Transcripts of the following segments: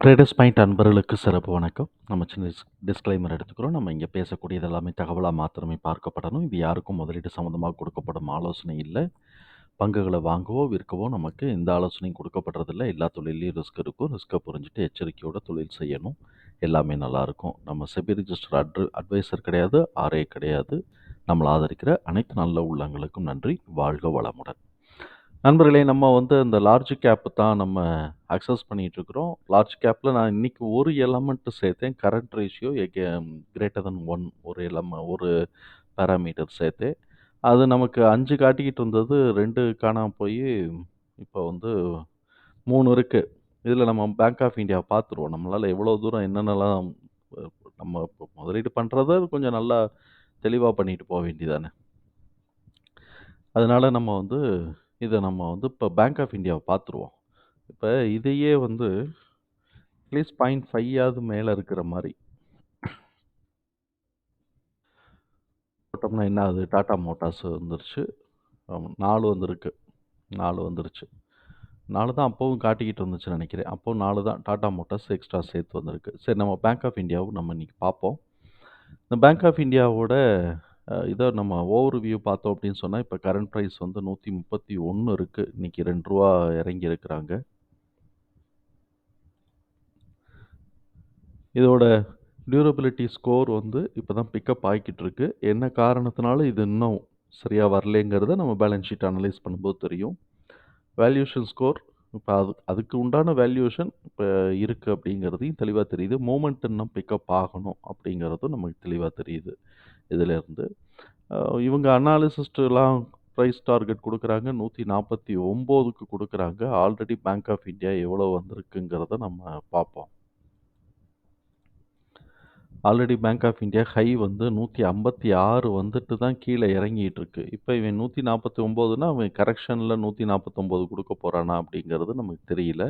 Traders point அன்பர்களுக்கு சிறப்பு வணக்கம். நம்ம சின்ன டிஸ்க்ளைமர் எடுத்துக்கிறோம். நம்ம இங்கே பேசக்கூடியது எல்லாமே தகவலாக மாத்திரமே பார்க்கப்படணும். இது யாருக்கும் முதலீடு சம்மந்தமாக கொடுக்கப்படும் ஆலோசனை இல்லை. பங்குகளை வாங்கவோ விற்கவோ நமக்கு எந்த ஆலோசனையும் கொடுக்கப்படுறதில்ல. எல்லா தொழிலையும் ரிஸ்க் இருக்கும். ரிஸ்க்கை புரிஞ்சுட்டு எச்சரிக்கையோட தொழில் செய்யணும். எல்லாமே நல்லாயிருக்கும். நம்ம செபி ரிஜிஸ்டர் அட்வைசர் கிடையாது, ஆர்ஏ கிடையாது. நம்மளை ஆதரிக்கிற அனைத்து நல்ல உள்ளங்களுக்கும் நன்றி. வாழ்க வளமுடன். நண்பர்களே, நம்ம இந்த லார்ஜ் கேப் தான் நம்ம அக்சஸ் பண்ணிகிட்ருக்குறோம். லார்ஜ் கேப்பில் நான் இன்றைக்கி ஒரு எலமெண்ட்டு சேர்த்தேன். கரண்ட் ரேஷியோ கிரேட்டர் தென் 1 ஒரு பேராமீட்டர் சேர்த்தேன். அது நமக்கு 5 காட்டிக்கிட்டு இருந்தது, 2 காணாம போய் இப்போ 3 இருக்குது. இதில் நம்ம பேங்க் ஆஃப் இந்தியா பார்த்துருவோம். நம்மளால் எவ்வளோ தூரம் என்னென்னலாம் நம்ம இப்போ முதலீடு பண்ணுறத கொஞ்சம் நல்லா தெளிவாக பண்ணிட்டு போக வேண்டியதானே. அதனால் நம்ம இதை நம்ம இப்போ பேங்க் ஆஃப் இந்தியாவை பார்த்துருவோம். இப்போ இதையே அட்லீஸ்ட் 0.5 மேலே இருக்கிற மாதிரி போட்டோம்னா என்ன ஆகுது? டாடா மோட்டார்ஸ் வந்துருச்சு. 4 வந்திருக்கு. 4 வந்துருச்சு. 4 தான் அப்போவும் காட்டிக்கிட்டு இருந்துச்சுன்னு நினைக்கிறேன். அப்போவும் 4 தான். டாடா மோட்டார்ஸ் எக்ஸ்ட்ரா சேர்த்து வந்திருக்கு. சரி, நம்ம பேங்க் ஆஃப் இந்தியாவும் நம்ம இன்றைக்கி பார்ப்போம். இந்த பேங்க் ஆஃப் இந்தியாவோட இதை நம்ம ஓவர் வியூ பார்த்தோம் அப்படின்னு சொன்னால், இப்போ கரண்ட் ப்ரைஸ் 131 இருக்குது. இன்றைக்கி ரூ. 2 இறங்கி இருக்கிறாங்க. இதோட டியூரபிலிட்டி ஸ்கோர் இப்போ தான் பிக்கப் ஆகிக்கிட்டு இருக்கு. என்ன காரணத்தினால இது இன்னும் சரியாக வரலேங்கிறத நம்ம பேலன்ஸ் ஷீட் அனலைஸ் பண்ணும்போது தெரியும். வேல்யூஷன் ஸ்கோர் இப்போ அதுக்கு உண்டான வேல்யூஷன் இப்போ இருக்குது அப்படிங்கிறதையும் தெளிவாக தெரியுது. மூமெண்ட் இன்னும் பிக்கப் ஆகணும் அப்படிங்கிறதும் நமக்கு தெளிவாக தெரியுது. இதிலேருந்து இவங்க அனாலிசிஸ்ட்லாம் ப்ரைஸ் டார்கெட் கொடுக்குறாங்க. 149க்கு கொடுக்குறாங்க. ஆல்ரெடி பேங்க் ஆஃப் இந்தியா எவ்வளோ வந்திருக்குங்கிறத நம்ம பார்ப்போம். Already bank of India high 156 வந்துட்டு தான் கீழே இறங்கிட்டு இருக்கு. இப்போ இவன் 149னா அவன் கரெக்ஷனில் 149 கொடுக்க போகிறானா அப்படிங்கிறது நமக்கு தெரியல.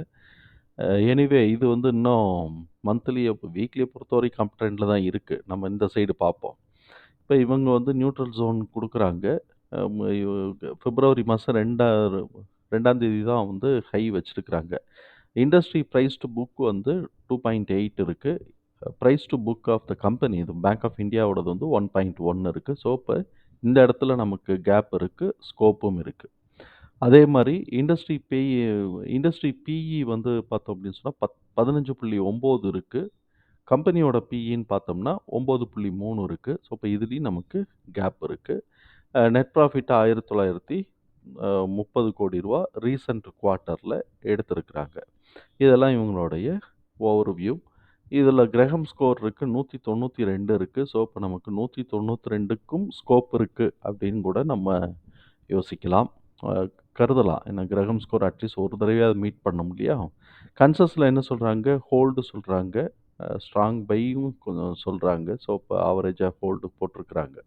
எனிவே இது இன்னும் மந்த்லி வீக்லியை பொறுத்தவரைக்கும் அப் ட்ரெண்டில் தான் இருக்குது. நம்ம இந்த சைடு பார்ப்போம். இப்போ இவங்க நியூட்ரல் ஜோன் கொடுக்குறாங்க. பிப்ரவரி மாதம் 2ஆம் தேதி தான் ஹை வச்சுருக்கிறாங்க. இண்டஸ்ட்ரி ப்ரைஸ் டு புக் 2.8 இருக்குது. Price to book of the company, இது பேங்க் ஆஃப் இந்தியாவோடது 1.1 இருக்குது. ஸோ இப்போ இந்த இடத்துல நமக்கு கேப் இருக்குது, ஸ்கோப்பும் இருக்குது. அதே மாதிரி இண்டஸ்ட்ரி பிஇ பார்த்தோம் அப்படின்னு சொன்னால் 15.9 இருக்குது. கம்பெனியோட பிஇன்னு பார்த்தோம்னா 9.3 இருக்குது. ஸோ இப்போ இதுலேயும் நமக்கு கேப் இருக்குது. நெட் ப்ராஃபிட் 1930 கோடி ரூபா ரீசன்ட் குவார்ட்டரில் எடுத்திருக்கிறாங்க. இதெல்லாம் இவங்களுடைய ஓவர் வியூ. இதில் கிரஹம் ஸ்கோர் இருக்குது, 192 இருக்குது. ஸோ இப்போ நமக்கு 192க்கும் ஸ்கோப் இருக்குது அப்படின்னு கூட நம்ம யோசிக்கலாம், கருதலாம். ஏன்னா கிரஹம் ஸ்கோர் அட்லீஸ்ட் ஒரு தடவையாவது மீட் பண்ண இல்லையா. கன்சஸில் என்ன சொல்கிறாங்க? ஹோல்டு சொல்கிறாங்க, ஸ்ட்ராங் பையும் கொஞ்சம் சொல்கிறாங்க. ஸோ இப்போ ஆவரேஜாக ஹோல்டு போட்டிருக்கிறாங்க.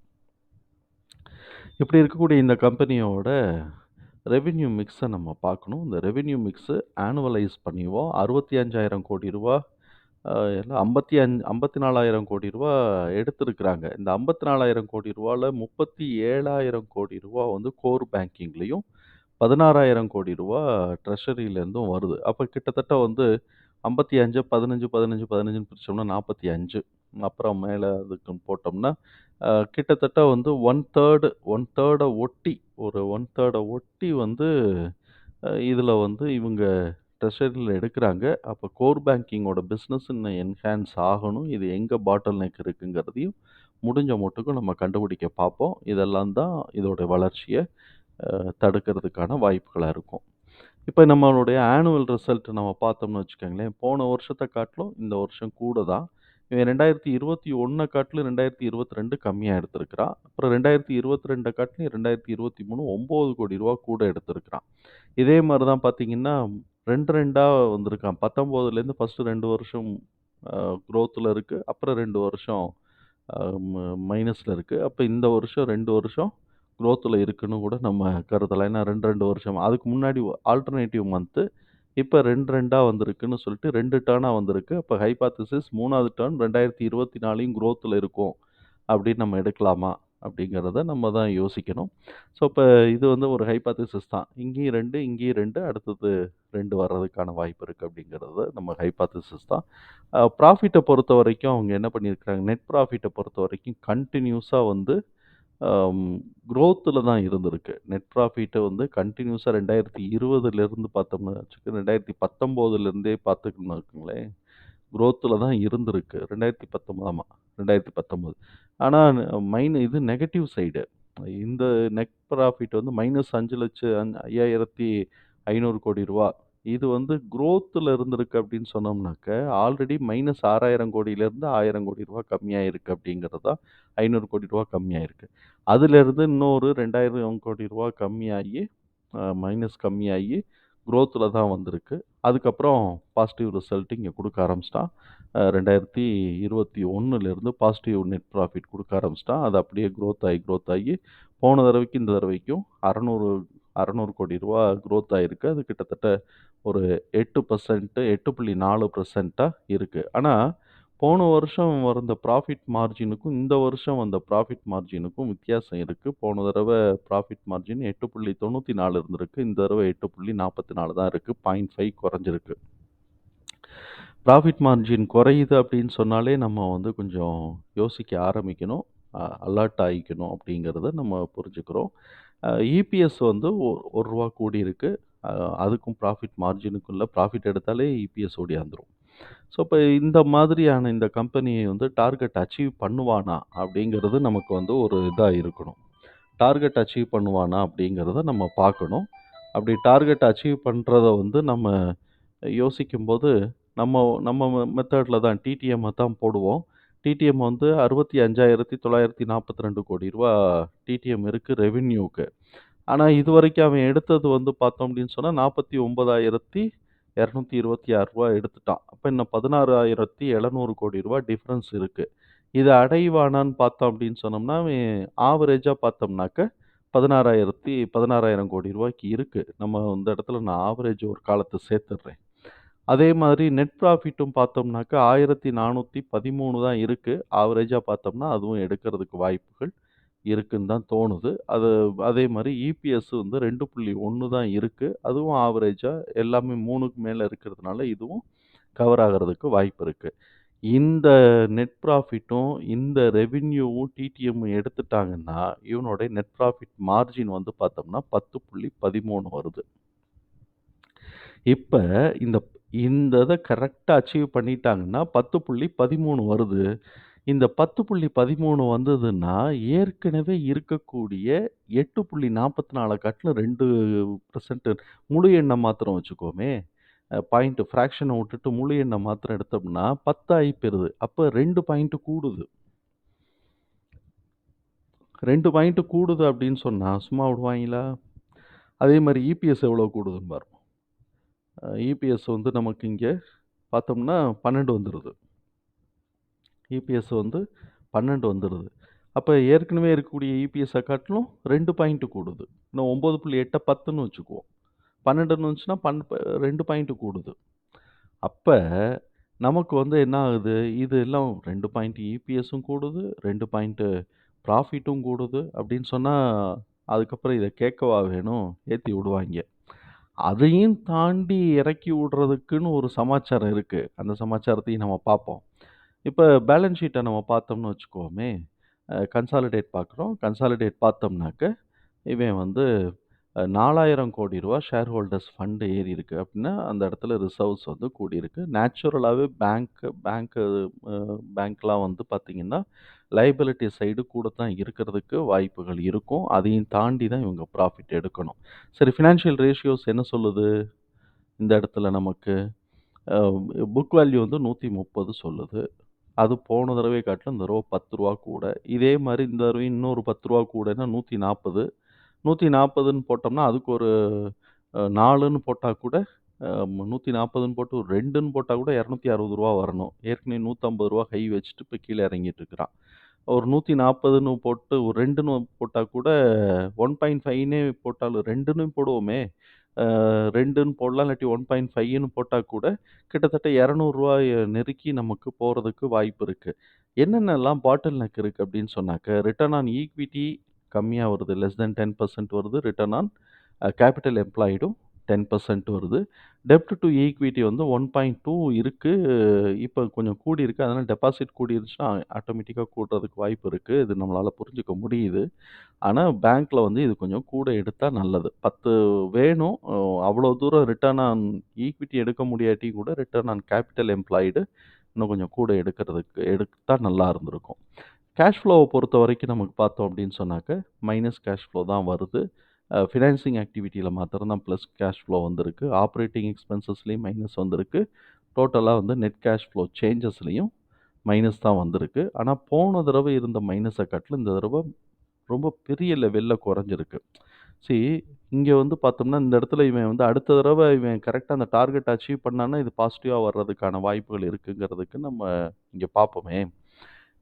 இப்படி இருக்கக்கூடிய இந்த கம்பெனியோட ரெவென்யூ மிக்ஸை நம்ம பார்க்கணும். இந்த ரெவென்யூ மிக்ஸு ஆனுவலைஸ் பண்ணிவோம். 65,000 கோடி ரூபா எல்லாம் 54,000 கோடி ரூபா எடுத்திருக்கிறாங்க. இந்த 54,000 கோடி ரூபாவில் 37,000 கோடி ரூபா கோர் பேங்கிங்லேயும் 16,000 கோடி ரூபா ட்ரெஷரியிலேருந்தும் வருது. அப்போ கிட்டத்தட்ட 55 15 15 15ன்னு பிரித்தோம்னா 45. அப்புறம் மேலே அதுக்கு போட்டோம்னா கிட்டத்தட்ட ஒன் தேர்டை ஒட்டி ஒன் தேர்டை ஒட்டி இதில் இவங்க ட்ரெஷரியில் எடுக்கிறாங்க. அப்போ கோர் பேங்கிங்கோட பிஸ்னஸ் இன்னும் என்ஹான்ஸ் ஆகணும். இது எங்கே பாட்டில் நெக் இருக்குங்கிறதையும் முடிஞ்ச மட்டுக்கும் நம்ம கண்டுபிடிக்க பார்ப்போம். இதெல்லாம் தான் இதோட வளர்ச்சியை தடுக்கிறதுக்கான வாய்ப்புகளாக இருக்கும். இப்போ நம்மளுடைய ஆனுவல் ரிசல்ட் நம்ம பார்த்தோம்னு வச்சுக்கோங்களேன், போன வருஷத்தை காட்டிலும் இந்த வருஷம் கூட தான். இவன் 2021 காட்டிலும் 2022 கம்மியாக எடுத்திருக்கிறான். அப்புறம் 2022 காட்டிலும் 2023 9 கோடி ரூபா கூட எடுத்திருக்கிறான். இதே மாதிரி தான் பார்த்தீங்கன்னா 2 வந்திருக்கான். 19லேருந்து ஃபஸ்ட்டு 2 வருஷம் க்ரோத்தில் இருக்குது. அப்புறம் 2 வருஷம் மைனஸில் இருக்குது. அப்போ இந்த வருஷம் 2 வருஷம் க்ரோத்தில் இருக்குன்னு கூட நம்ம கருதலாம். ஏன்னா 2 வருஷம் அதுக்கு முன்னாடி ஆல்டர்னேட்டிவ் மந்த்து இப்போ 2 வந்திருக்குன்னு சொல்லிட்டு 2 டேர்னாக வந்திருக்கு. அப்போ ஹைபாத்திசிஸ் 3வது டேர்ன் 2024 க்ரோத்தில் இருக்கும் அப்படின்னு நம்ம எடுக்கலாமா அப்படிங்கிறத நம்ம தான் யோசிக்கணும். ஸோ, இப்ப இது வந்து ஒரு ஹைப்போதீசிஸ் தான். இங்கேயும் 2, இங்கேயும் 2 அடுத்தது 2 வர்றதுக்கான வாய்ப்பு இருக்கு அப்படிங்கிறது நம்ம ஹைப்போதீசிஸ் தான். ப்ராஃபிட்ட பொறுத்தவரைக்கும் அவங்க என்ன பண்ணியிருக்கிறாங்க, நெட் ப்ராஃபிட்ட பொறுத்தவரைக்கும் கன்டினியூஸா வந்து அம் குரோத்ல தான் இருந்திருக்கு. நெட் ப்ராஃபிட் வந்து கன்டினியூஸா 2020லிருந்து பார்த்தோம்னா வச்சுக்க 2019லிருந்தே பார்த்துக்கணும்னு வச்சுக்கங்களேன், குரோத்ல தான் இருந்திருக்கு. 2019 ஆமா. 2019. ஆனா இது நெகட்டிவ் சைடு. இந்த நெட் ப்ராஃபிட் வந்து -5,00,000 5,500,00,000 இது வந்து குரோத்ல இருந்திருக்கு அப்படின்னு சொன்னோம்னாக்க, ஆல்ரெடி -6,000 கோடியிலிருந்து ரூ. 1,000 கோடி கம்மியாயிருக்கு அப்படிங்கிறது தான் ரூ. 500 கோடி கம்மியாயிருக்கு. அதிலிருந்து இன்னொரு ரூ. 2,000 கோடி கம்மியாகி மைனஸ் கம்மியாகி குரோத்ல தான் வந்திருக்கு. அதுக்கப்புறம் பாசிட்டிவ் ரிசல்ட் இங்க குடுக்க ஆரம்பிச்சுட்டான். 2021லேருந்து பாசிட்டிவ் நெட் ப்ராஃபிட் குடுக்க ஆரம்பிச்சுட்டான். அது அப்படியே குரோத் ஆகி போன தடவைக்கும் இந்த தடவைக்கும் 600 கோடி குரோத் ஆயிருக்கு. அது கிட்டத்தட்ட ஒரு 8%, 8.4% இருக்கு. ஆனா, போன வருஷம் வந்த ப்ராஃபிட் மார்ஜினுக்கும், இந்த வருஷம் வந்த ப்ராஃபிட் மார்ஜினுக்கும் வித்தியாசம் இருக்கு. போன தடவ ப்ராஃபிட் மார்ஜின் 8.94 இருந்திருக்கு. இந்த தடவ 8.44 தான் இருக்கு. 0.5 குறைஞ்சிருக்கு. ப்ராஃபிட் மார்ஜின் குறையுது அப்படின்னு சொன்னாலே நம்ம வந்து கொஞ்சம் யோசிக்க ஆரம்பிக்கணும். அலர்ட் ஆயிக்கணும் அப்படிங்கிறத நம்ம புரிஞ்சுக்கிறோம். இபிஎஸ் வந்து ரூ. 1 கூடியிருக்கு. அ அதுக்கும் ப்ராஃபிட் மார்ஜினுக்கும் இல்ல. ப்ராஃபிட் எடுத்தாலே இபிஎஸ் ஓடியாந்துரும். ஸோ, இப்ப இந்த மாதிரியான இந்த கம்பெனியை வந்து டார்கெட் அச்சீவ் பண்ணுவானா? அப்படிங்கிறது நமக்கு வந்து ஒரு இதா இருக்கணும். டார்கெட் அச்சீவ் பண்ணுவானா? அப்படிங்கிறத நம்ம பார்க்கணும். அப்படி டார்கெட் அச்சீவ் பண்றத வந்து நம்ம யோசிக்கும்போது, நம்ம நம்ம மெத்தட்ல தான் டிடிஎம்ம தான் போடுவோம். டிடிஎம் வந்து ரூ. 65,942 கோடி டிடிஎம் இருக்கு ரெவென்யூக்கு. ஆனா, இதுவரைக்கும் அவன் எடுத்தது வந்து பார்த்தோம் அப்படின்னு சொன்னா, ரூ. 49,226 எடுத்துட்டான். அப்ப இன்னும் ரூ. 16,700 கோடி டிஃபரன்ஸ் இருக்கு. இத அடைவானான்னு பார்த்தோம் அப்படின்னு சொன்னோம்னா, அவன் ஆவரேஜா பார்த்தோம்னாக்க 16,000 கோடி இருக்கு. நம்ம இந்த இடத்துல நான் ஆவரேஜ் ஒரு காலத்த சேர்த்துடுறேன். அதே மாதிரி நெட் ப்ராஃபிட்டும் பார்த்தோம்னாக்க 1413 தான் இருக்கு. ஆவரேஜா பார்த்தோம்னா, அதுவும் எடுக்கிறதுக்கு வாய்ப்புகள் இருக்குன்னு தான் தோணுது. அதே மாரி இபிஎஸ் வந்து 2.1 தான் இருக்கு. அதுவும் ஆவரேஜா எல்லாமே 3க்கு மேல இருக்கிறதுனால, இதுவும் கவர் ஆகுறதுக்கு வாய்ப்பு இருக்கு. இந்த நெட் ப்ராஃபிட்டும், இந்த ரெவென்யூவும் டிடிஎம்மும் எடுத்துட்டாங்கன்னா, இவனுடைய நெட் ப்ராஃபிட் மார்ஜின் வந்து பார்த்தோம்னா 10.13 வருது. இப்ப இந்த இந்த இத கரெக்ட்டா அச்சீவ் பண்ணிட்டாங்கன்னா 10.13 வருது. இந்த 10.13 வந்ததுன்னா, ஏற்கனவே இருக்கக்கூடிய 8.44 காட்டிலும் 2% முழு எண்ண மாத்திரம் வச்சுக்குவோமே. பாயிண்ட் ஃபிராக்ஷன விட்டுட்டு முழு எண்ண மாத்திரம் எடுத்தோம்னா 10 ஆயி போயிருது. அப்ப 2 பாயிண்ட் கூடுது. 2 பாயிண்ட் கூடுது அப்படின்னு சொன்னா சும்மா விடுவாய்ங்களா? அதே மாரி இபிஎஸ் எவ்வளோ கூடுதுன்னு பாருங்க. இபிஎஸ் வந்து நமக்கு இங்க பார்த்தோம்னா 12 வந்துருது. இபிஎஸ் வந்து 12 வந்துருது. அப்ப ஏற்கனவே இருக்கக்கூடிய இபிஎஸ்ஸ காட்டிலும் 2 பாயிண்ட் கூடுது. இன்னும் 9.8 10ன்னு வச்சுக்குவோம். 12ன்னு வந்துச்சுன்னா 2 பாயிண்ட் கூடுது. அப்ப நமக்கு வந்து என்ன ஆகுது? இது எல்லாம் 2 பாயிண்ட் இபிஎஸும் கூடுது, 2 பாயிண்ட் ப்ராஃபிட்டும் கூடுது அப்படின்னு சொன்னா, அதுக்கப்புறம் இத கேட்கவா வேணும்? ஏத்தி விடுவாய்ங்க. அதையும் தாண்டி இறக்கி விடுறதுக்குன்னு ஒரு சமாச்சாரம் இருக்கு. அந்த சமாச்சாரத்தையும் நம்ம பார்ப்போம். இப்ப பேலன்ஸ் ஷீட்ட நம்ம பார்த்தோம்னு வச்சுக்குவோமே, கன்சாலிடேட் பார்க்குறோம். கன்சாலிடேட் பார்த்தோம்னாக்க, இவன் வந்து ரூ. 4,000 கோடி ஷேர் ஹோல்டர்ஸ் ஃபண்ட் ஏறியிருக்கு அப்டின்னா, அந்த இடத்துல ரிசர்வ்ஸ் வந்து கூடியிருக்கு. நேச்சுரலாவே பேங்க்லாம் வந்து பார்த்தீங்கன்னா, லைபிலிட்டி சைடு கூட தான் இருக்கிறதுக்கு வாய்ப்புகள் இருக்கும். அதையும் தாண்டி தான் இவங்க ப்ராஃபிட் எடுக்கணும். சரி, ஃபினான்ஷியல் ரேஷியோஸ் என்ன சொல்லுது? இந்த இடத்துல நமக்கு அ புக் வேல்யூ வந்து 130 சொல்லுது. அது போன தடவைய காட்டிலும் இந்த தடவ ரூ. 10 கூட. இதே மாரி இந்த தடவையும் இன்னொரு ரூ. 10 கூடன்னா 140. 140ன்னு போட்டோம்னா, அதுக்கு ஒரு 4ன்னு போட்டா கூட 140ன்னு போட்டு ஒரு 2ன்னு போட்டா கூட ரூ. 260 வரணும். ஏற்கனவே ரூ. 150 ஹை வச்சுட்டு இப்ப கீழ இறங்கிட்டு இருக்கிறான். ஒரு 140ன்னு போட்டு ஒரு 2ன்னு போட்டா கூட 1.5ன்னே போட்டாலும் 2ன்னு போடுவோமே. 2ன்னு போடலாம். இல்லாட்டி 1.5ன்னு போட்டா கூட கிட்டத்தட்ட ரூ. 200 நெருக்கி நமக்கு போறதுக்கு வாய்ப்பு இருக்கு. என்னென்னலாம் பாட்டில் நெக் இருக்கு அப்படின்னு சொன்னாக்க, ரிட்டர்ன் ஆன் ஈக்விட்டி கம்மியா வருது. லெஸ் தென் 10% வருது. ரிட்டர்ன் ஆன் கேப்பிட்டல் எம்ப்ளாய்டும் 10% வருது. டெப்ட் டூ ஈக்விட்டி வந்து 1.2 இருக்கு. இப்ப கொஞ்சம் கூடியிருக்கு. அதனால டெபாசிட் கூடிருச்சுன்னா, ஆட்டோமேட்டிக்கா கூடுறதுக்கு வாய்ப்பு இருக்கு. இது நம்மளால புரிஞ்சுக்க முடியுது. ஆனா, பேங்க்ல வந்து இது கொஞ்சம் கூட எடுத்தா நல்லது. 10 வேணும். அவ்வளோ தூரம் ரிட்டர்ன் ஆன் ஈக்விட்டி எடுக்க முடியாட்டி கூட, ரிட்டர்ன் ஆன் கேப்பிட்டல் எம்ப்ளாய்டு இன்னும் கொஞ்சம் கூட எடுத்தா நல்லா இருந்திருக்கும். கேஷ் ஃப்ளோவ பொறுத்தவரைக்கும் நமக்கு பார்த்தோம் அப்படின்னு சொன்னாக்க, மைனஸ் கேஷ் ஃப்ளோ தான் வருது. ஃபினான்சிங் ஆக்டிவிட்டில மாத்திரம் தான் பிளஸ் கேஷ் ஃப்ளோ வந்திருக்கு. ஆப்பரேட்டிங் எக்ஸ்பென்சஸ்லயும் மைனஸ் வந்திருக்கு. டோட்டலா வந்து நெட் கேஷ் ஃப்ளோ சேஞ்சஸ்லயும் மைனஸ் தான் வந்திருக்கு. ஆனா, போன தடவ இருந்த மைனஸ காட்டிலும் இந்த தடவ ரொம்ப பெரிய லெவல்ல குறைஞ்சிருக்கு. see இங்க வந்து பார்த்தோம்னா, இந்த இடத்துல இவன் வந்து அடுத்த தடவ இவன் கரெக்ட்டா அந்த டார்கெட் அச்சீவ் பண்ணான்னா, இது பாசிட்டிவா வர்றதுக்கான வாய்ப்புகள் இருக்குங்கிறதுக்கு நம்ம இங்க பார்ப்போமே.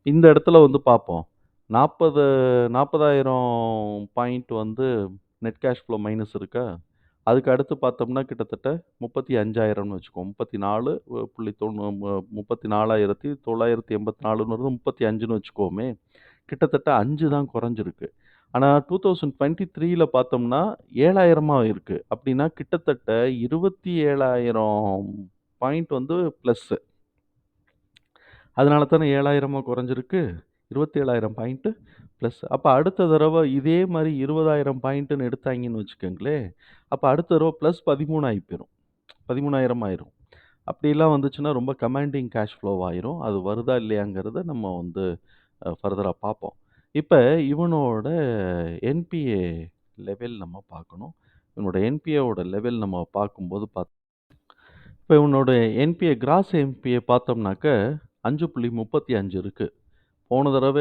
இந்த இடத்துல வந்து பார்ப்போம். 40,000 பாயிண்ட் வந்து நெட் கேஷ் ஃப்ளோ மைனஸ் இருக்கா? அதுக்கு அடுத்து பார்த்தோம்னா, கிட்டத்தட்ட 35,000ன்னு வச்சுக்குவோம். 34 புள்ளி 34,984 வருது. 35ன்னு வச்சுக்குவோமே. கிட்டத்தட்ட 5 தான் குறைஞ்சிருக்கு. ஆனா 2023ல பார்த்தோம்னா 7,000 இருக்கு. அப்படின்னா கிட்டத்தட்ட 27,000 பாயிண்ட் வந்து பிளஸ்ஸு. அதனால தானே 7,000 குறைஞ்சிருக்கு. 27,000 பாயிண்ட் பிளஸ். அப்ப அடுத்த தடவ இதே மாரி 20,000 பாயிண்ட்ன்னு எடுத்தாய்ங்கன்னு வச்சுக்கங்களேன், அப்ப அடுத்த தடவ பிளஸ் 13 ஆயி போயிரும். 13,000 ஆயிரும். அப்படிலாம் வந்துச்சுன்னா ரொம்ப கமாண்டிங் கேஷ் ஃப்ளோ ஆயிரும். அது வருதா இல்லையாங்கிறத நம்ம வந்து ஃபர்தரா பார்ப்போம். இப்ப இவனோட என்பிஏ லெவல் நம்ம பார்க்கணும். இவனோட என்பிஏவோட லெவல் நம்ம பார்க்கும்போது இப்ப இவனோட என்பிஏ கிராஸ் என்பிஏ பார்த்தோம்னாக்க 5.35 இருக்கு. போன தடவ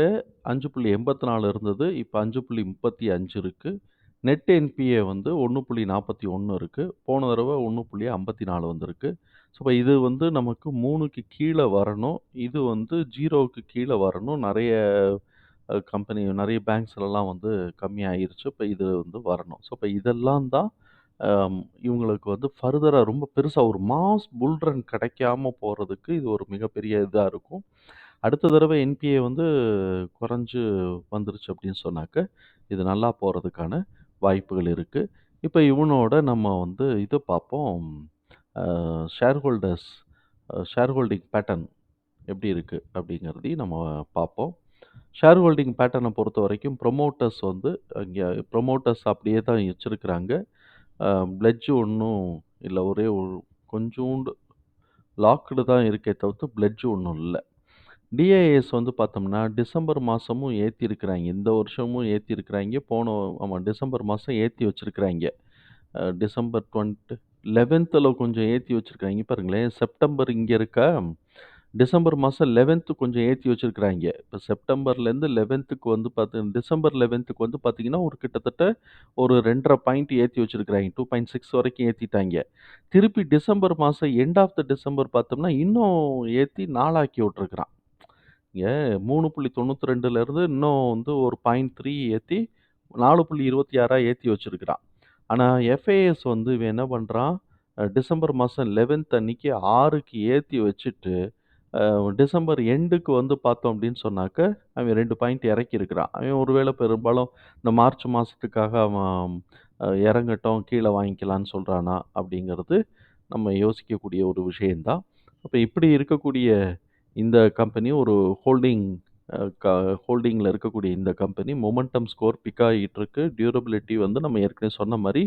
5.84 இருந்தது. இப்ப 5.35 இருக்கு. நெட் என்பிஏ வந்து 1.41 இருக்கு. போன தடவ 1.54 வந்திருக்கு. ஸோ, இப்ப இது வந்து நமக்கு 3க்கு கீழ வரணும். இது வந்து 0க்கு கீழ வரணும். நெறைய கம்பெனி நெறைய பேங்க்ஸ்லலாம் வந்து கம்மியாயிருச்சு. இப்ப இது வந்து வரணும். ஸோ, இப்ப இதெல்லாம் தான் அம் இவங்களுக்கு வந்து ஃபர்தரா ரொம்ப பெருசா ஒரு மாஸ் புல் ரன் கிடைக்காம போறதுக்கு இது ஒரு மிகப்பெரிய இதா இருக்கும். அடுத்த தடவ என்பிஏ வந்து குறைஞ்சு வந்துருச்சு அப்படின்னு சொன்னாக்க, இது நல்லா போறதுக்கான வாய்ப்புகள் இருக்கு. இப்ப இவனோட நம்ம வந்து இது பார்ப்போம். Uh shareholders shareholding pattern எப்படி இருக்கு அப்படிங்கிறதையும் நம்ம பார்ப்போம். ஷேர் ஹோல்டிங் பேட்டர்ன பொறுத்தவரைக்கும் ப்ரமோட்டர்ஸ் வந்து இங்க ப்ரமோட்டர்ஸ் அப்படியே தான் வச்சிருக்கிறாங்க. பிளெட்ஜ் ஒண்ணும் இல்ல. ஒரே ஒரு கொஞ்சூண்டு லாக்டு தான் இருக்கே தவிர்த்து பிளெட்ஜ் ஒண்ணும் இல்ல. டிஐஎஸ் வந்து பார்த்தோம்னா, டிசம்பர் மாசமும் ஏத்தியிருக்கிறாய்ங்க. இந்த வருஷமும் ஏத்தியிருக்கிறாய்ங்க. ஆமா டிசம்பர் மாசம் ஏத்தி வச்சிருக்கிறாய்ங்க. டிசம்பர் 11ல கொஞ்சம் ஏத்தி வச்சிருக்காய்ங்க. பாருங்களேன், செப்டம்பர் இங்க இருக்கா? டிசம்பர் மாசம் 11த் கொஞ்சம் ஏத்தி வச்சிருக்கிறாய்ங்க. இப்ப செப்டம்பர்லேருந்து 11க்கு வந்து டிசம்பர் 11க்கு வந்து பார்த்தீங்கன்னா, ஒரு கிட்டத்தட்ட ஒரு 2 1/2 பாயிண்ட் ஏத்தி வச்சிருக்கிறாய்ங்க. 2.6 வரைக்கும் ஏத்திட்டாய்ங்க. திருப்பி டிசம்பர் மாசம் எண்ட் ஆஃப் த டிசம்பர் பார்த்தோம்னா, இன்னும் ஏத்தி 4 ஆக்கி விட்டுருக்கிறான். இங்க 3.92லேருந்து இன்னும் வந்து ஒரு 0.3 ஏத்தி 4.26 ஏத்தி வச்சிருக்கிறான். ஆனா எஃப்ஏஎஸ் வந்து இவன் என்ன பண்றான், டிசம்பர் மாசம் 11த் அன்னைக்கு 6க்கு ஏத்தி வச்சுட்டு, டிசம்பர் எண்டுக்கு வந்து பார்த்தோம் அப்படின்னு சொன்னாக்க, அவன் 2 பாயிண்ட் இறக்கியிருக்கிறான். அவன் ஒருவேளை பெரும்பாலும் இந்த மார்ச் மாசத்துக்காக அவன் இறங்கட்டும், கீழ வாங்கிக்கலான்னு சொல்றானா? அப்படிங்கிறது நம்ம யோசிக்கக்கூடிய ஒரு விஷயம் தான். அப்ப இப்படி இருக்கக்கூடிய இந்த கம்பெனி ஒரு ஹோல்டிங் அ க ஹோல்டிங்ல இருக்கக்கூடிய இந்த கம்பெனி மொமெண்டம் ஸ்கோர் பிக் ஆகிட்டுருக்கு. டியூரபிலிட்டி வந்து நம்ம ஏற்கனவே சொன்ன மாரி,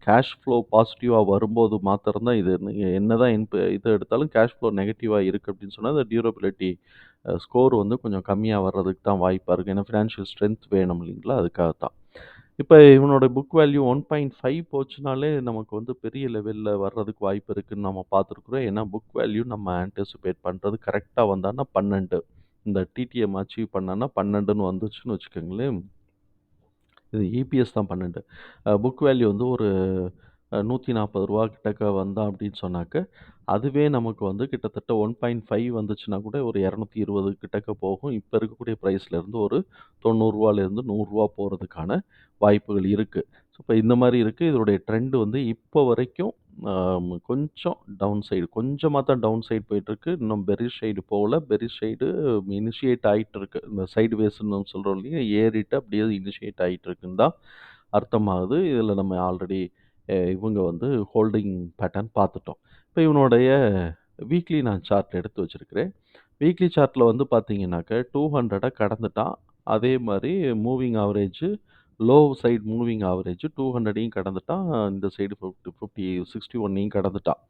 கேஷ் ஃப்ளோ பாசிட்டிவா வரும்போது மாத்திரம் தான் இது நீங்க என்னதான் இது எடுத்தாலும் கேஷ் ஃப்ளோ நெகட்டிவா இருக்கு அப்படின்னு சொன்னா, அந்த டியூரபிலிட்டி ஸ்கோர் வந்து கொஞ்சம் கம்மியா வர்றதுக்கு தான் வாய்ப்பா இருக்கு. ஏன்னா ஃபினான்ஷியல் ஸ்ட்ரென்த் வேணும் இல்லைங்களா? அதுக்காக தான். இப்ப இவனோட புக் வேல்யூ 1.5 போச்சுனாலே நமக்கு வந்து பெரிய லெவல்ல வர்றதுக்கு வாய்ப்பு இருக்குன்னு நம்ம பார்த்துருக்குறோம். ஏன்னா புக் வேல்யூ நம்ம ஆன்டிசிபேட் பண்றது கரெக்ட்டா வந்தான்னா 12. இந்த டிடிஎம் அச்சீவ் பண்ணான்னா 12ன்னு வந்துச்சுன்னு வச்சுக்கோங்களேன். இது இபிஎஸ் தான் 12. புக் வேல்யூ வந்து ஒரு ரூ. 140 கிட்டக்க வந்தான் அப்படின்னு சொன்னாக்க, அதுவே நமக்கு வந்து கிட்டத்தட்ட 1.5 வந்துச்சுன்னா கூட ஒரு 220 கிட்டக்க போகும். இப்ப இருக்கக்கூடிய பிரைஸ்லேருந்து ஒரு ரூ. 90லேருந்து ரூ. 100 போறதுக்கான வாய்ப்புகள் இருக்கு. ஸோ, இப்ப இந்த மாரி இருக்கு. இதனுடைய ட்ரெண்ட் வந்து இப்போ வரைக்கும் கொஞ்சம் டவுன் சைடு கொஞ்சமா தான் டவுன் சைடு போயிட்டுருக்கு. இன்னும் பெரிஷ் சைடு போகல. பெரிஷ் சைடு இனிஷியேட் ஆயிட்டுருக்கு. இந்த சைடு வேஸ்ன்னு சொல்றோம் இல்லையா? ஏறிட்டு அப்படியே இனிஷியேட் ஆயிட்டுருக்குன்னு தான் அர்த்தமாகுது. இதில நம்ம ஆல்ரெடி இவங்க வந்து ஹோல்டிங் பேட்டர்ன் பார்த்துட்டோம். இப்ப இவனுடைய வீக்லி நான் சார்ட் எடுத்து வச்சிருக்கிறேன். வீக்லி சார்ட்ல வந்து பார்த்தீங்கன்னாக்க 200 கடந்துட்டான். அதே மாரி moving average low side moving average 200யும் கடந்துட்டான். இந்த சைடு 50 61யும் கடந்துட்டான்.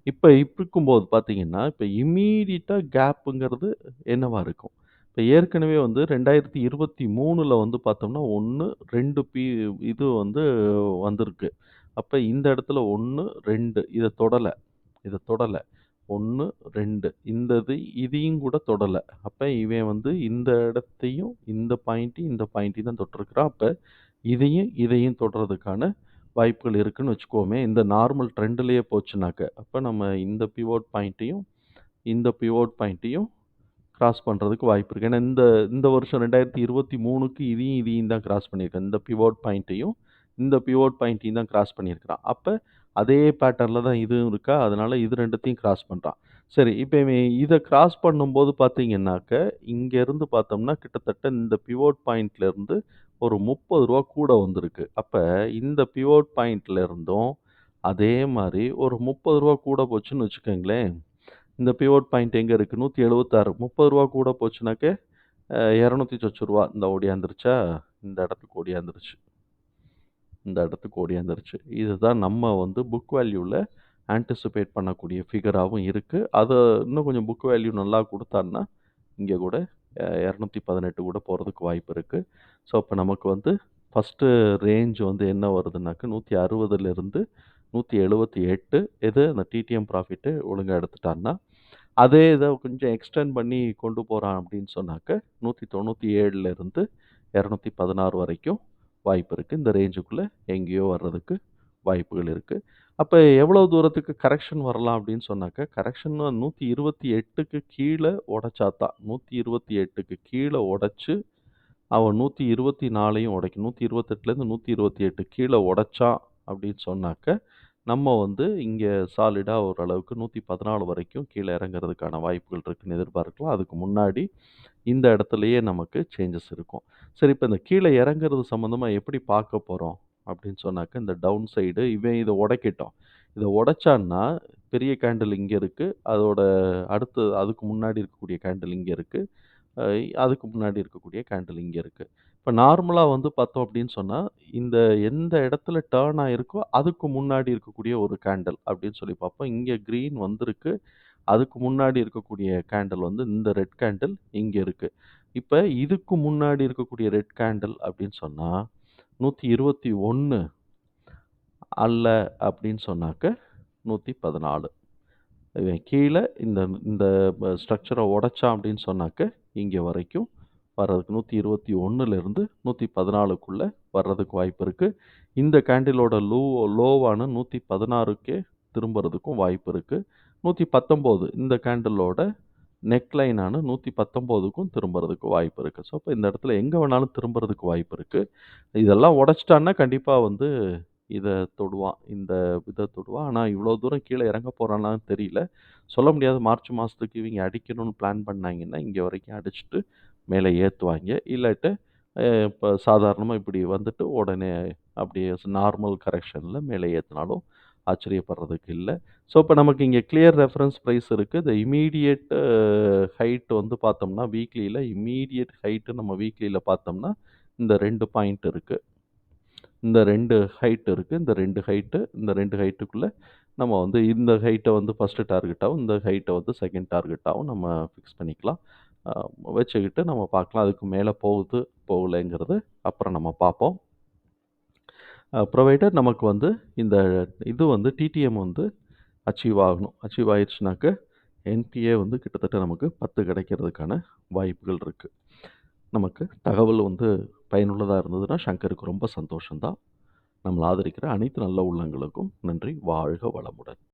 இப்ப இருக்கும்போது பார்த்தீங்கன்னா, இப்ப இம்மீடியட்டா கேப்புங்கிறது என்னவா இருக்கும்? இப்ப ஏற்கனவே வந்து 2023ல வந்து பார்த்தோம்னா, 1, 2 இது வந்து வந்திருக்கு. அப்ப இந்த இடத்துல 1, 2 இத தொடல. 1, 2 இதையும் கூட தொடல. அப்ப இவன் வந்து இந்த இடத்தையும், இந்த பாயிண்ட்டையும் தான் தொட்டிருக்கிறான். அப்ப இதையும் தொடுறதுக்கான வாய்ப்புகள் இருக்குன்னு வச்சுக்குவோமே. இந்த நார்மல் ட்ரெண்ட்லயே போச்சுனாக்க. அப்ப நம்ம இந்த பிவோட் பாயிண்ட்டையும், இந்த பிவோட் பாயிண்ட்டையும் கிராஸ் பண்றதுக்கு வாய்ப்பு இருக்கு. ஏன்னா இந்த வருஷம் 2023க்கு இதையும் தான் கிராஸ் பண்ணியிருக்கான். இந்த பிவோட் பாயிண்ட்டையும், இந்த பிவோட் பாயிண்ட்டையும் தான் கிராஸ் பண்ணியிருக்கிறான். அப்ப அதே பேட்டர்ன்ல தான் இதுவும் இருக்கா, அதனால இது 2த்தையும் கிராஸ் பண்றான். சரி, இப்ப இவன் இத கிராஸ் பண்ணும்போது பார்த்தீங்கன்னாக்க, இங்கேருந்து பார்த்தோம்னா கிட்டத்தட்ட இந்த பிவோட் பாயிண்ட்ல இருந்து ஒரு ரூ. 30 கூட வந்திருக்கு. அப்ப இந்த பிவோட் பாயிண்ட்ல இருந்தும் அதே மாரி ஒரு ரூ. 30 கூட போச்சுன்னு வச்சுக்கங்களேன். இந்த பிவோட் பாயிண்ட் எங்க இருக்கு? 176 ரூ. 30 கூட போச்சுனாக்க, 200 சொச்ச ரூவா இந்தா ஓடியாந்துருச்சா? இந்த இடத்துக்கு ஓடியாந்துருச்சு. இந்த இடத்துக்கு ஓடியாந்துருச்சு. இதுதான் நம்ம வந்து புக் வேல்யூல ஆன்டிசிபேட் பண்ணக்கூடிய ஃபிகராவும் இருக்கு. அத இன்னும் கொஞ்சம் புக் வேல்யூ நல்லா குடுத்தான்னா, இங்க கூட 218 கூட போறதுக்கு வாய்ப்பு இருக்கு. ஸோ, அப்ப நமக்கு வந்து ஃபர்ஸ்ட்டு ரேஞ்ச் வந்து என்ன வருதுன்னாக்க 160லிருந்து 178 எது அந்த டிடிஎம் ப்ராஃபிட் ஒழுங்கா எடுத்துட்டான்னா, அதே இத கொஞ்சம் எக்ஸ்டெண்ட் பண்ணி கொண்டு போறான் அப்படின்னு சொன்னாக்க, 197லிருந்து 216 வரைக்கும் வாய்ப்பு இருக்கு. இந்த ரேஞ்சுக்குள்ள எங்கேயோ வர்றதுக்கு வாய்ப்புகள் இருக்கு. அப்ப எவ்வளவு தூரத்துக்கு கரெக்ஷன் வரலாம் அப்படின்னு சொன்னாக்க, கரெக்ஷன் 128க்கு கீழ உடைச்சா தான். 128க்கு கீழ உடைச்சு, அவன் 124யும் உடைக்கணும். 128லேருந்து 128 கீழ உடைச்சான் அப்படின்னு சொன்னாக்க, நம்ம வந்து இங்க சாலிடா ஓரளவுக்கு 114 வரைக்கும் கீழ இறங்குறதுக்கான வாய்ப்புகள் இருக்குன்னு எதிர்பார்க்கலாம். அதுக்கு முன்னாடி இந்த இடத்துலயே நமக்கு சேஞ்சஸ் இருக்கும். சரி, இப்ப இந்த கீழ இறங்குறது சம்மந்தமா எப்படி பார்க்க போறோம் அப்படின்னு சொன்னாக்க, இந்த டவுன் சைடு இவன் இத உடைக்கட்டும். இத உடைச்சான்னா, பெரிய கேண்டில் இங்க இருக்கு. அதோட அடுத்து அதுக்கு முன்னாடி இருக்கக்கூடிய கேண்டில் இங்க இருக்கு. அ அதுக்கு முன்னாடி இருக்கக்கூடிய கேண்டில் இங்க இருக்கு. இப்ப நார்மலா வந்து பார்த்தோம் அப்படின்னு சொன்னா, இந்த எந்த இடத்துல டர்ன் ஆயிருக்கோ, அதுக்கு முன்னாடி இருக்கக்கூடிய ஒரு கேண்டில் அப்படின்னு சொல்லி பார்ப்போம். இங்க கிரீன் வந்திருக்கு. அதுக்கு முன்னாடி இருக்கக்கூடிய கேண்டில் வந்து இந்த ரெட் கேண்டில் இங்க இருக்கு. இப்ப இதுக்கு முன்னாடி இருக்கக்கூடிய ரெட் கேண்டில் அப்படின்னு சொன்னா, 121 அல்ல அப்படின்னு சொன்னாக்க 114. இவன் கீழ இந்த இந்த ஸ்ட்ரக்சர உடைச்சான் அப்படின்னு சொன்னாக்க, இங்க வரைக்கும் வர்றதுக்கு 121லிருந்து 114க்குள்ள வர்றதுக்கு வாய்ப்பு இருக்கு. இந்த கேண்டிலோட லோவான 116க்கே திரும்புறதுக்கும் வாய்ப்பு இருக்கு. 119 இந்த கேண்டிலோட நெக் லைனான 119க்கும் திரும்புறதுக்கு வாய்ப்பு இருக்கு. ஸோ, அப்ப இந்த இடத்துல எங்க வேணாலும் திரும்புறதுக்கு வாய்ப்பு இருக்கு. இதெல்லாம் உடைச்சிட்டான்னா கண்டிப்பா வந்து இத தொடுவான். இந்த இத தொடுவான். ஆனா இவ்வளோ தூரம் கீழ இறங்க போறானான்னு தெரியல. சொல்ல முடியாது. மார்ச் மாசத்துக்கு இவங்க அடிக்கணும்னு பிளான் பண்ணாங்கன்னா, இங்க வரைக்கும் அடிச்சுட்டு மேல ஏத்துவாய்ங்க. இல்லாட்ட இப்ப சாதாரணமா இப்படி வந்துட்டு உடனே அப்படியே நார்மல் கரெக்ஷன்ல மேல ஏத்துனாலும் ஆச்சரியப்படுறதுக்கு இல்ல. ஸோ, இப்ப நமக்கு இங்க கிளியர் ரெஃபரன்ஸ் பிரைஸ் இருக்கு. இந்த இம்மீடியேட் ஹைட் வந்து பார்த்தோம்னா, வீக்லில இம்மீடியேட் ஹைட் நம்ம வீக்லில பார்த்தோம்னா, இந்த 2 பாயிண்ட் இருக்கு. இந்த 2 ஹைட் இருக்கு. இந்த 2 ஹைட்டுக்குள்ள நம்ம வந்து இந்த ஹைட்ட வந்து ஃபர்ஸ்ட்டு டார்கெட்டாவும், இந்த ஹைட்ட வந்து செகண்ட் டார்கெட்டாவும் நம்ம ஃபிக்ஸ் பண்ணிக்கலாம். அ வச்சுக்கிட்டு நம்ம பார்க்கலாம். அதுக்கு மேல போகுது, போகலைங்கிறது அப்புறம் நம்ம பார்ப்போம். ப்ரொவைடட் நமக்கு வந்து இந்த இது வந்து டிடிஎம் வந்து அச்சீவ் ஆகணும். அச்சீவ் ஆயிருச்சுனாக்க, என்பிஏ வந்து கிட்டத்தட்ட நமக்கு 10 கிடைக்கிறதுக்கான வாய்ப்புகள் இருக்கு. நமக்கு தகவல் வந்து பயனுள்ளதா இருந்ததுன்னா, ஷங்கருக்கு ரொம்ப சந்தோஷம் தான். நம்மள ஆதரிக்கிற அனைத்து நல்ல உள்ளங்களுக்கும் நன்றி. வாழ்க வளமுடன்.